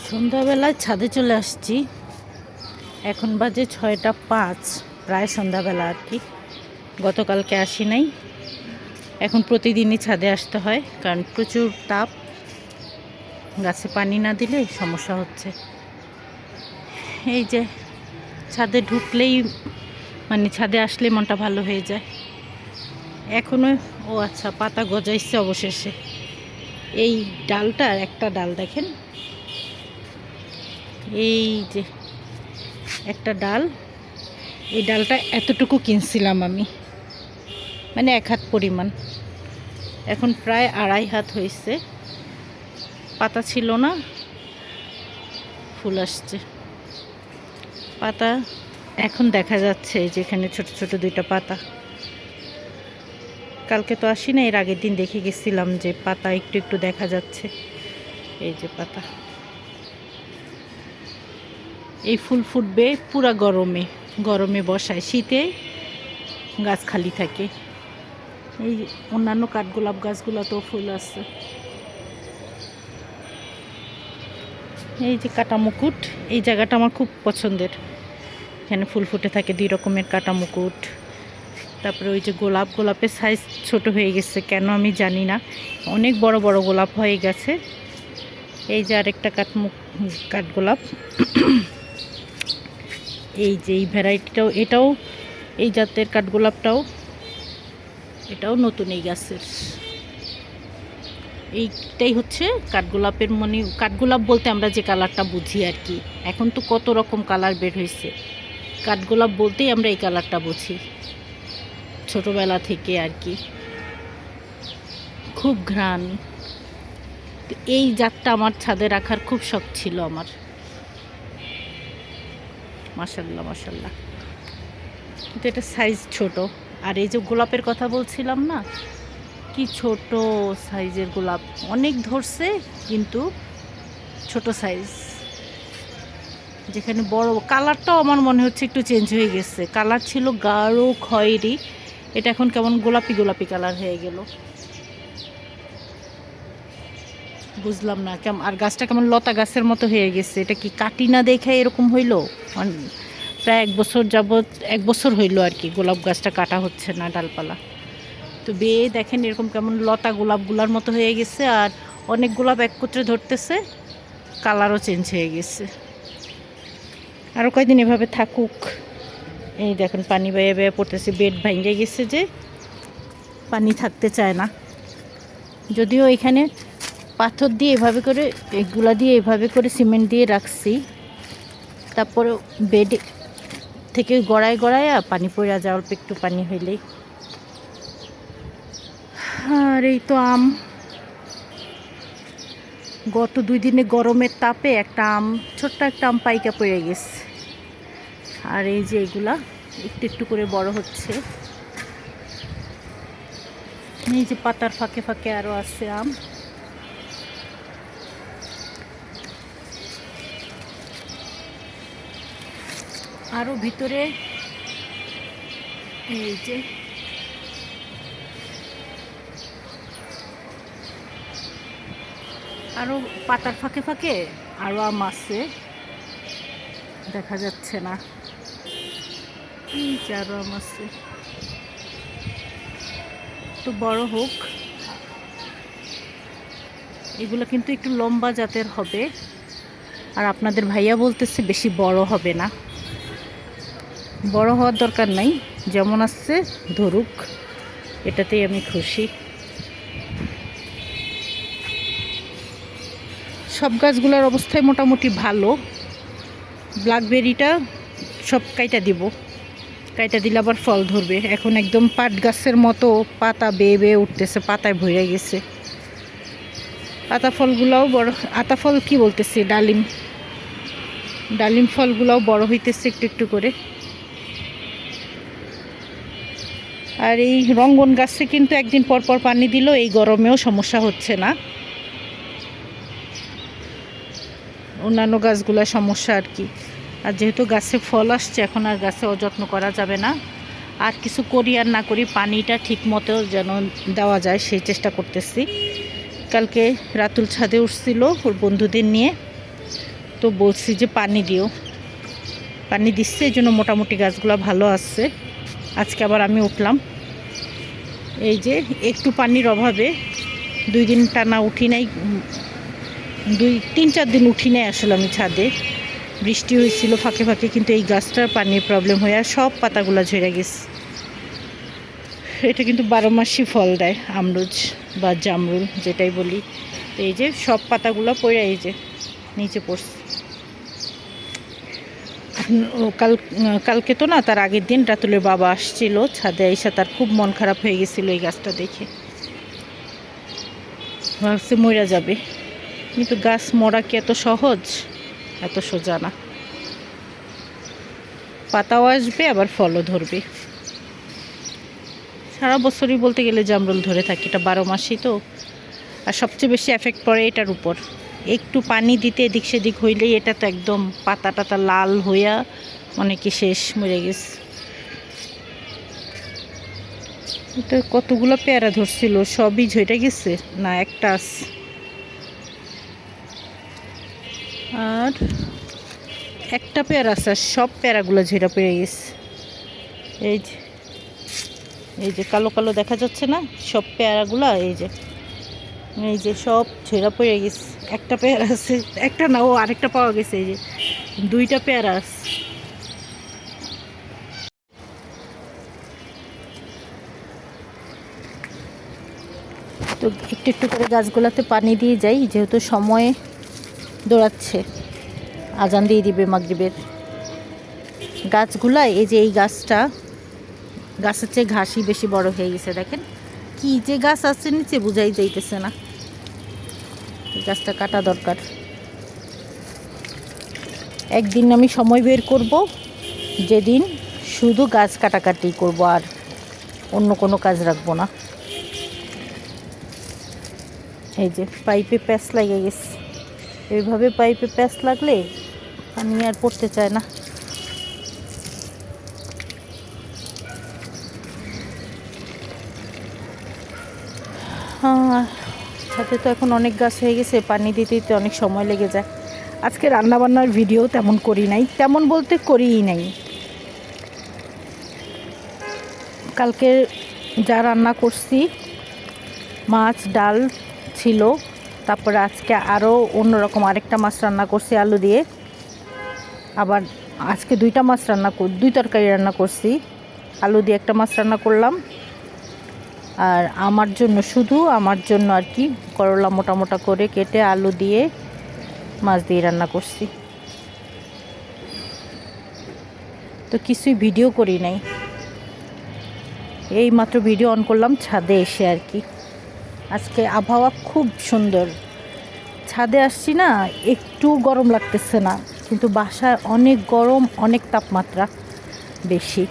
সন্ধ্যাবেলায় ছাদে চলে আসছি। এখন বাজে 6টা 5, প্রায় সন্ধ্যাবেলা আর কি। গতকালকে আসি নাই। এখন প্রতিদিনই ছাদে আসতে হয়, কারণ প্রচুর তাপ। গাছে পানি না দিলে সমস্যা হচ্ছে। এই যে ছাদে ঢুকলেই মানে ছাদে আসলে মনটা ভালো হয়ে যায়। এখনো আচ্ছা, পাতা গজাইছে অবশেষে। এই ডালটা, একটা ডাল দেখেন, এই যে একটা ডাল, এই ডালটা এতটুকু কিনছিলাম আমি, মানে 1 হাত পরিমাণ। এখন প্রায় 2.5 হাত হয়েছে। পাতা ছিল না, ফুল আসছে। পাতা এখন দেখা যাচ্ছে, যেখানে ছোট ছোট 2টা পাতা। কালকে তো আসি না, এর আগের দিন দেখে গেছিলাম যে পাতা একটু একটু দেখা যাচ্ছে। এই যে পাতা, এই ফুল ফুটবে পুরা গরমে। গরমে বসায়, শীতে গাছ খালি থাকে। এই অন্যান্য কাঠগোলাপ গাছগুলোতেও ফুল আছে। এই যে কাটা মুকুট, এই জায়গাটা আমার খুব পছন্দের। এখানে ফুল ফুটে থাকে 2 রকমের কাটা মুকুট। তারপরে ওই যে গোলাপের সাইজ ছোট হয়ে গেছে কেন আমি জানি না, অনেক বড় বড় গোলাপ হয়ে গেছে। এই যে আরেকটা কাঠগোলাপ। এই যে এই ভ্যারাইটিটাও, এটাও এই জাতের কাঠগোলাপটাও, এটাও নতুন এই গাছের। এইটাই হচ্ছে কাঠগোলাপের, মানে কাঠগোলাপ বলতে আমরা যে কালারটা বুঝি আর কি। এখন তো কত রকম কালার বের হয়েছে। কাঠগোলাপ বলতেই আমরা এই কালারটা বুঝি ছোটবেলা থেকে আর কি। খুব ঘ্রাণ। এই জাতটা আমার ছাদে রাখার খুব শখ ছিল আমার। মাশাল্লাহ মাশাল্লাহ। কিন্তু এটা সাইজ ছোট। আর এই যে গোলাপের কথা বলছিলাম না, কি ছোট সাইজের গোলাপ, অনেক ধরছে কিন্তু ছোট সাইজ। যেখানে বড়, কালারটাও আমার মনে হচ্ছে একটু চেঞ্জ হয়ে গেছে। কালার ছিল গাঢ় খয়েরি, এটা এখন কেমন গোলাপি গোলাপি কালার হয়ে গেল, বুঝলাম না কেমন। আর গাছটা কেমন লতা গাছের মতো হয়ে গেছে। এটা কি কাটি না দেখে এরকম হইলো? প্রায় 1 বছর যাবৎ, 1 বছর হইলো আর কি গোলাপ গাছটা কাটা হচ্ছে না ডালপালা। তো বেয়ে দেখেন এরকম কেমন লতা গোলাপগুলার মতো হয়ে গেছে। আর অনেক গোলাপ একত্রে ধরতেছে, কালারও চেঞ্জ হয়ে গেছে। আরও কয়েকদিন এভাবে থাকুক। এই দেখেন পানি বেয়ে বেয়ে পড়তেছে, বেড ভেঙে গেছে যে পানি থাকতে চায় না। যদিও এখানে পাথর দিয়ে এভাবে করে, এগুলা দিয়ে এভাবে করে সিমেন্ট দিয়ে রাখছি, তারপরে বেড থেকে গড়ায় গড়ায় পানি পড়ে যায় অল্প একটু পানি হইলেই। আর এই তো আম, গত 2 দিনে গরমের তাপে একটা আম, ছোট্ট একটা আম পাইকা পড়ে গেছে। আর এই যে এগুলা একটু একটু করে বড় হচ্ছে। এই যে পাতার ফাঁকে ফাঁকে আরও আছে আম। আরও ভিতরে এই যে আরও পাতার ফাঁকে ফাঁকে আরও আম আছে, দেখা যাচ্ছে না। এই যে আরও আম আছে, তো বড় হোক। এগুলো কিন্তু একটু লম্বা জাতের হবে। আর আপনাদের ভাইয়া বলতেছে বেশি বড় হবে না। বড় হওয়ার দরকার নাই, যেমন আসছে ধরুক, এটাতেই আমি খুশি। সব গাছগুলোর অবস্থায় মোটামুটি ভালো। ব্ল্যাকবেরিটা সব কাইটা দিব, কাইটা দিলে আবার ফল ধরবে। এখন একদম পাট গাছের মতো পাতা বেয়ে বেয়ে উঠতেছে, পাতায় ভরে গেছে। আতা ফলগুলাও বড়, আতা ফল কি বলতেছি, ডালিম ফলগুলাও বড় হইতেছে একটু একটু করে। আর এই রঙ্গন গাছে কিন্তু একদিন পর পর পানি দিল, এই গরমেও সমস্যা হচ্ছে না। অন্যান্য গাছগুলোর সমস্যা আর কি। আর যেহেতু গাছে ফল আসছে, এখন আর গাছে অযত্ন করা যাবে না। আর কিছু করি আর না করি, পানিটা ঠিক মতো যেন দেওয়া যায় সেই চেষ্টা করতেছি। কালকে রাতুল ছাদে উঠছিল ওর বন্ধুদের নিয়ে, তো বলছি যে পানি দিও, পানি দিচ্ছে, এই জন্য মোটামুটি গাছগুলো ভালো আসছে। আজকে আবার আমি উঠলাম, এই যে একটু পানির অভাবে 2 দিন টানা উঠি নাই, 3-4 দিন উঠি নাই আসলে আমি ছাদে। বৃষ্টি হয়েছিল ফাঁকে ফাঁকে, কিন্তু এই গাছটার পানির প্রবলেম হয়ে আর সব পাতাগুলো ঝরে গেছে। এটা কিন্তু 12 মাসই ফল দেয়, আমরুজ বা জামরুল যেটাই বলি। এই যে সব পাতাগুলো পড়ে এই যে নিচে পড়ছে। কালকে তো না, তার আগের দিন রাতুলের বাবা আসছিল ছাদে, এসে তার খুব মন খারাপ হয়ে গেছিলো এই গাছটা দেখে, ভাবছে মরে যাবে। কিন্তু গাছ মরা কি এত সহজ? এত সোজা না, পাতাও আসবে আবার ফলও ধরবে। সারা বছরই বলতে গেলে জামরুল ধরে থাকে, এটা 12 মাসই তো। আর সবচেয়ে বেশি এফেক্ট পড়ে এটার উপর, একটু পানি দিতে এদিক সেদিক হইলেই এটা তো একদম পাতা টাতা লাল হইয়া অনেকে শেষ, মরে গেছে। এটা কতগুলো পেয়ারা ধরছিল, সবই ঝরে গেছে না, একটা আছে। আর একটা পেয়ারা আছে, সব পেয়ারাগুলো ঝরে পড়ে গেছে। এই যে কালো কালো দেখা যাচ্ছে না, সব পেয়ারাগুলো এই যে সব ঝরে পড়ে গেছে। একটা পেয়ারা আছে, একটা না, ও আরেকটা পাওয়া গেছে, এই যে 2টা পেয়ারা আছে। তো একটু একটু করে গাছগুলোতে পানি দিয়ে যাই, যেহেতু সময় দৌড়াচ্ছে, আজান দিয়ে দিবে মাগরিবের। গাছগুলা এই যে এই গাছের চেয়ে ঘাসই বেশি বড় হয়ে গেছে। দেখেন কি যে গাছ আছে নিচে, বোঝাই যাইতেছে না। গাছটা কাটা দরকার। একদিন আমি সময় বের করব, যেদিন শুধু গাছ কাটাকাটি করব, আর অন্য কোনো কাজ রাখবো না। এই যে পাইপে প্যাঁচ লেগে গেছে, এইভাবে পাইপে প্যাঁচ লাগলে পানি আর পড়তে চায় না। সাথে তো এখন অনেক গাছ হয়ে গেছে, পানি দিতে দিতে অনেক সময় লেগে যায়। আজকে রান্নাবান্নার ভিডিও তেমন করি নাই, তেমন বলতে করিই নাই। কালকে যা রান্না করছি, মাছ ডাল ছিল, তারপরে আজকে আরও অন্যরকম আরেকটা মাছ রান্না করছি আলু দিয়ে। আবার আজকে 2টা মাছ দুই তরকারি রান্না করছি, আলু দিয়ে একটা মাছ রান্না করলাম। আর শুধু আমার জন্য আর কি, করলা মোটা মোটা করে কেটে আলু দিয়ে মাছ দিয়ে রান্না করছি। তো কিছুই ভিডিও করি নাই, এই মাত্র ভিডিও অন করলাম ছাদে এসে আর কি। আজকে আবহাওয়া খুব সুন্দর, ছাদে আসছি না, একটু গরম লাগতেছে না, কিন্তু বাসায় অনেক গরম, অনেক তাপমাত্রা বেশি।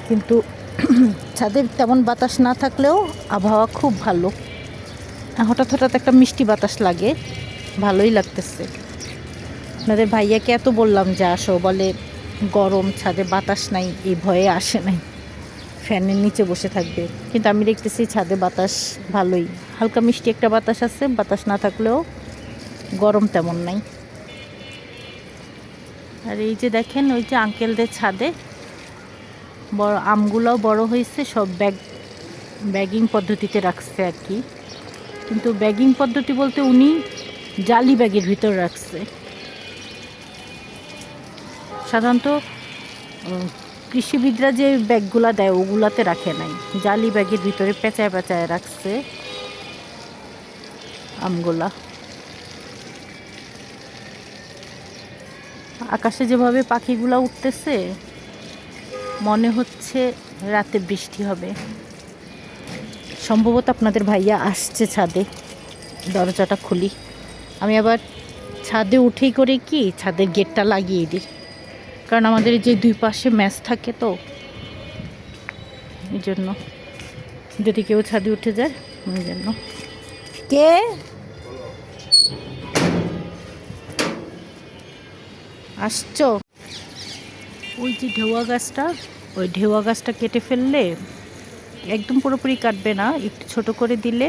কিন্তু ছাদে তেমন বাতাস না থাকলেও আবহাওয়া খুব ভালো। হঠাৎ হঠাৎ একটা মিষ্টি বাতাস লাগে, ভালোই লাগতেছে। আপনাদের ভাইয়াকে এত বললাম যে আসো, বলে গরম, ছাদে বাতাস নাই, এই ভয়ে আসে নাই, ফ্যানের নিচে বসে থাকবে। কিন্তু আমি দেখতেছি ছাদে বাতাস ভালোই, হালকা মিষ্টি একটা বাতাস আছে, বাতাস না থাকলেও গরম তেমন নাই। আর এই যে দেখেন, ওই যে আঙ্কেলদের ছাদে বড় আমগুলোও বড় হয়েছে, সব ব্যাগিং পদ্ধতিতে রাখছে আর কি। কিন্তু ব্যাগিং পদ্ধতি বলতে উনি জালি ব্যাগের ভিতর রাখছে। সাধারণত কৃষিবিদরা যে ব্যাগগুলা দেয় ওগুলাতে রাখে নাই, জালি ব্যাগের ভিতরে পেঁচায় পেঁচায় রাখছে আমগুলা। আকাশে যেভাবে পাখিগুলা উঠতেছে, মনে হচ্ছে রাতে বৃষ্টি হবে। সম্ভবত আপনাদের ভাইয়া আসছে ছাদে, দরজাটা খুলি। আমি আবার ছাদে উঠেই করে কি ছাদের গেটটা লাগিয়ে দিই, কারণ আমাদের যে 2 পাশে ম্যাচ থাকে, তো এই জন্য যদি কেউ ছাদে উঠে যায়, ওই জন্য। কে আসছো? ওই যে ঢেউয়া গাছটা কেটে ফেললে, একদম পুরোপুরি কাটবে না, একটু ছোট করে দিলে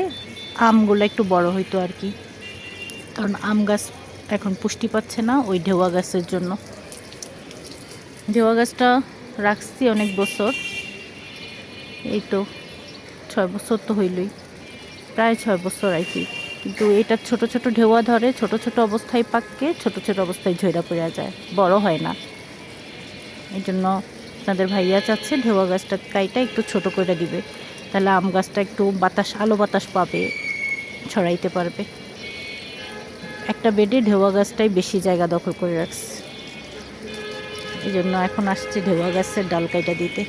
আমগুলো একটু বড় হইতো আর কি। কারণ আম গাছ এখন পুষ্টি পাচ্ছে না ওই ঢেউয়া গাছের জন্য। ঢেউয়া গাছটা রাখছি অনেক বছর, এই তো 6 বছর তো হইলই, প্রায় 6 বছর আর কি। কিন্তু এটা ছোট ছোট ঢেউয়া ধরে, ছোট ছোট অবস্থায় পাককে, ছোট ছোট অবস্থায় ঝইরা পড়ে যায়, বড় হয় না। এই জন্য আপনাদের ভাইয়া চাচ্ছে ঢেউয়া গাছটা কাইটা একটু ছোট করে দিবে, তাহলে আম গাছটা একটু বাতাস, আলো বাতাস পাবে, ছড়াইতে পারবে। একটা বেডে ঢেউয়া গাছটাই বেশি জায়গা দখল করে রাখছে, এই জন্য এখন আসছে ঢেউয়া গাছের ডাল কাইটা দিতে।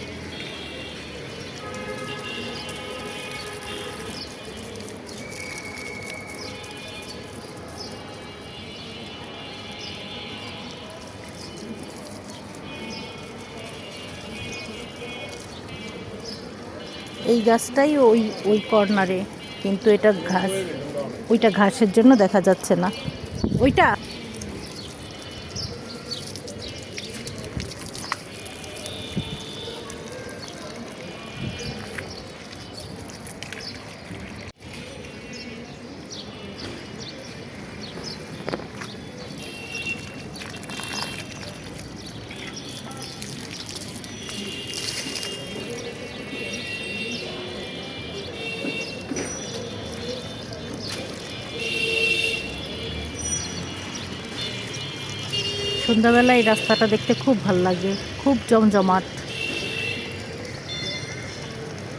এই গাছটাই ওই ওই কর্নারে, কিন্তু এটা ঘাস, ওইটা ঘাসের জন্য দেখা যাচ্ছে না ওইটা। সন্ধ্যাবেলা এই রাস্তাটা দেখতে খুব ভাল লাগে, খুব জমজমাট।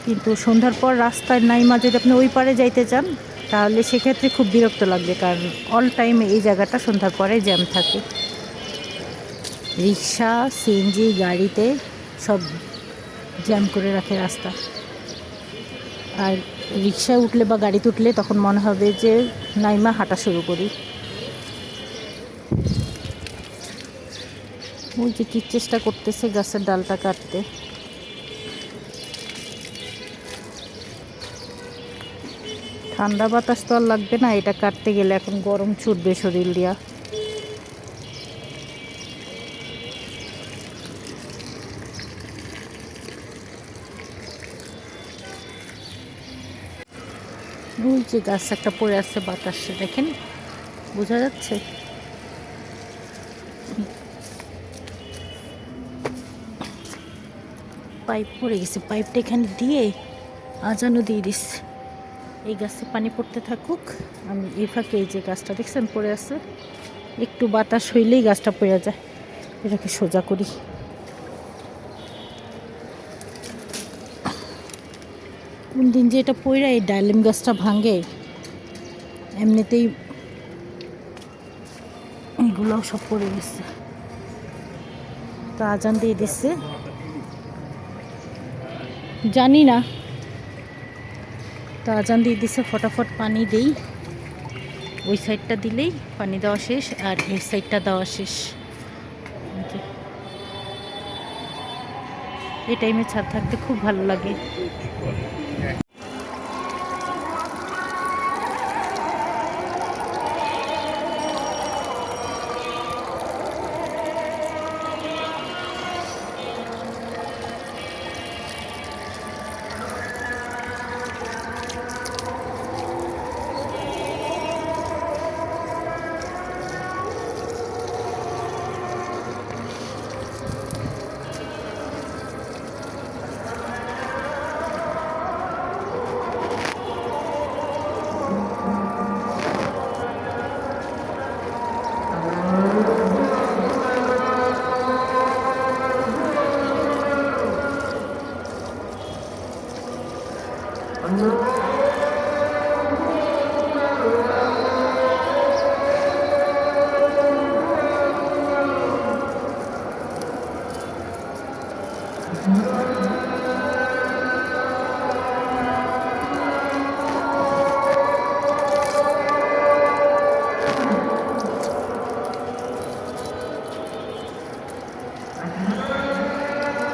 কিন্তু সন্ধ্যার পর রাস্তার নাইমা যদি আপনি ওই পারে যাইতে চান তাহলে সেক্ষেত্রে খুব বিরক্ত লাগবে, কারণ অল টাইম এই জায়গাটা সন্ধ্যার পরে জ্যাম থাকে। রিক্সা, সিএনজি গাড়িতে সব জ্যাম করে রাখে রাস্তা। আর রিক্সায় উঠলে বা গাড়িতে উঠলে তখন মনে হবে যে নাইমা হাঁটা শুরু করি। ওই যে কি চেষ্টা করতেছে গাছের ডালটা কাটতে। ঠান্ডা বাতাস তো আর লাগবে না এটা কাটতে গেলে, এখন গরম ছুটবে শরীর দিয়া। ওই যে গাছ একটা পড়ে আছে বাতাসে, দেখেন বোঝা যাচ্ছে। পাইপ পড়ে গেছে, পাইপটা এখানে দিয়ে আজানও দিয়ে দিচ্ছে। এই গাছে পানি পড়তে থাকুক, আমি এই ফাঁকে এই যে গাছটা দেখছেন পড়ে আছে, একটু বাতাস হইলেই গাছটা পড়ে যায়, এটাকে সোজা করি। কোন দিন যে এটা পড়ে এই ডালিম গাছটা ভাঙে, এমনিতেই এগুলোও সব পড়ে গেছে। তো আজান দিয়ে দিচ্ছে, জানি না। তো আজান দিয়ে দিচ্ছে, ফটাফট পানি দেই। ওই সাইডটা দিলেই পানি দেওয়া শেষ, আর এই সাইডটা দেওয়া শেষ। এই টাইমে ছাদ থাকতে খুব ভালো লাগে।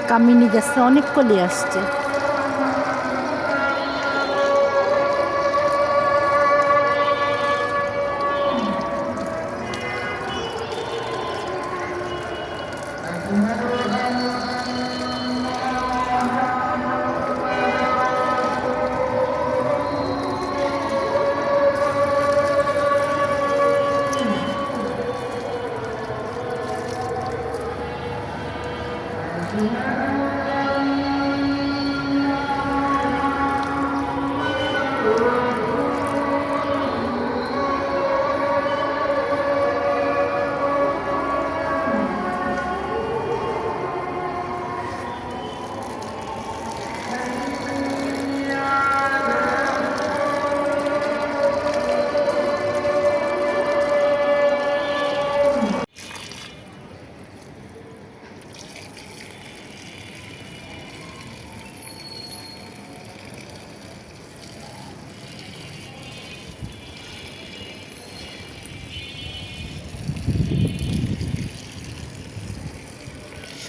কামিনী গাছে অনেক কলি আসছে।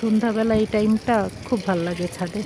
সন্ধ্যাবেলা এই টাইমটা খুব ভাল লাগে ছাদে।